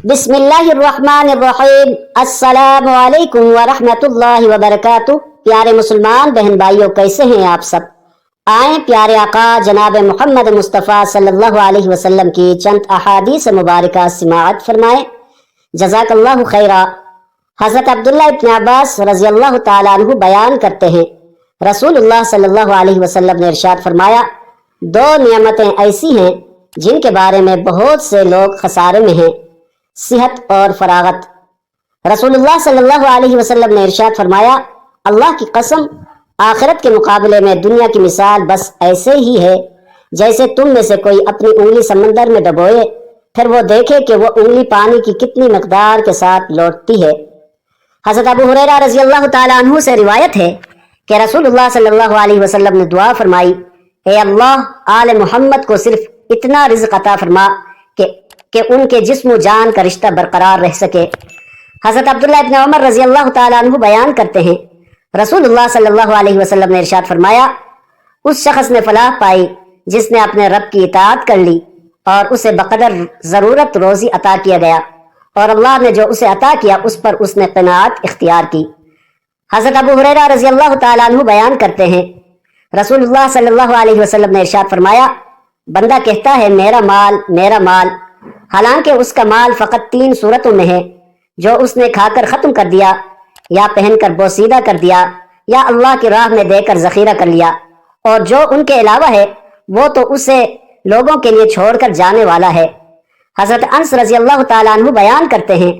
बिस्मिल्लाहिर्रहमानिर्रहीम। अस्सलामु अलैकुम वरहमतुल्लाहि वबरकातुह। प्यारे मुसलमान बहन भाइयों, कैसे हैं आप सब? आए प्यारे आका जनाब मोहम्मद मुस्तफ़ा सल्लल्लाहु अलैहि वसल्लम की चंद अहादीस मुबारका सिमाअत फरमाएं। जज़ाकल्लाहु खैरा। हज़रत अब्दुल्लाह इब्न अब्बास रज़ी अल्लाह तआला अन्हु बयान करते हैं, रसूलुल्लाह सल्लल्लाहु अलैहि वसल्लम ने इरशाद फरमाया, दो नियमतें ऐसी हैं जिनके बारे में बहुत से लोग खसारे में हैं, सेहत और फरागत। रसूलुल्लाह सल्लल्लाहु अलैहि वसल्लम ने इरशाद फरमाया, अल्लाह की कसम, आखिरत के मुकाबले में दुनिया की मिसाल बस ऐसे ही है जैसे तुम में से कोई अपनी उंगली समंदर में डबोए, फिर वो देखे कि वो उंगली पानी की कितनी मकदार के साथ लौटती है। हज़रत अबू हुरैरा रज़ी अल्लाह तआला अन्हु से रिवायत है कि रसूलुल्लाह सल्लल्लाहु अलैहि वसल्लम ने दुआ फरमाई, ए अल्लाह, आले मोहम्मद को सिर्फ इतना रिज़्क़ अता फरमा कि उनके जिस्म जान का रिश्ता बरकरार रह सके। हज़रत अब्दुल्लाह इब्न उमर रज़ी अल्लाह तआला अन्हु बयान करते हैं, रसूलुल्लाह सल्लल्लाहु अलैहि वसल्लम ने इरशाद फरमाया, उस शख्स ने फलाह पाई जिसने अपने रब की इताअत कर ली और उसे बकदर ज़रूरत रोज़ी अता किया गया, और अल्लाह ने जो उसे अता किया उस पर उसने क़नाअत इख्तियार की। हज़रत अबू हुरैरा रज़ी अल्लाह तआला अन्हु बयान करते हैं, रसूलुल्लाह सल्लल्लाहु अलैहि वसल्लम ने इरशाद फरमाया, बंदा कहता है मेरा माल, हालांकि उसका माल फ़कत 3 सूरतों में है, जो उसने खाकर ख़त्म कर दिया, या पहनकर बोसीदा कर दिया, या अल्लाह की राह में देकर ज़ख़ीरा कर लिया, और जो उनके अलावा है वो तो उसे लोगों के लिए छोड़कर जाने वाला है। हज़रत अनस रज़ी अल्लाह तआला अन्हु बयान करते हैं,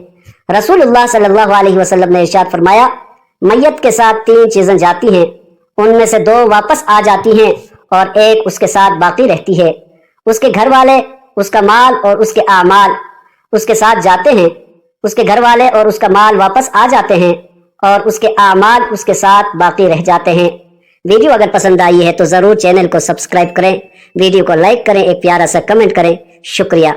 रसूलुल्लाह सल्लल्लाहु अलैहि वसल्लम ने इरशाद फरमाया, मैयत के साथ 3 चीज़ें जाती हैं, उनमें से 2 वापस आ जाती हैं और एक उसके साथ बाकी रहती है। उसके घर वाले, उसका माल और उसके आमाल उसके साथ जाते हैं, उसके घर वाले और उसका माल वापस आ जाते हैं, और उसके आमाल उसके साथ बाकी रह जाते हैं। वीडियो अगर पसंद आई है तो ज़रूर चैनल को सब्सक्राइब करें, वीडियो को लाइक करें, एक प्यारा सा कमेंट करें। शुक्रिया।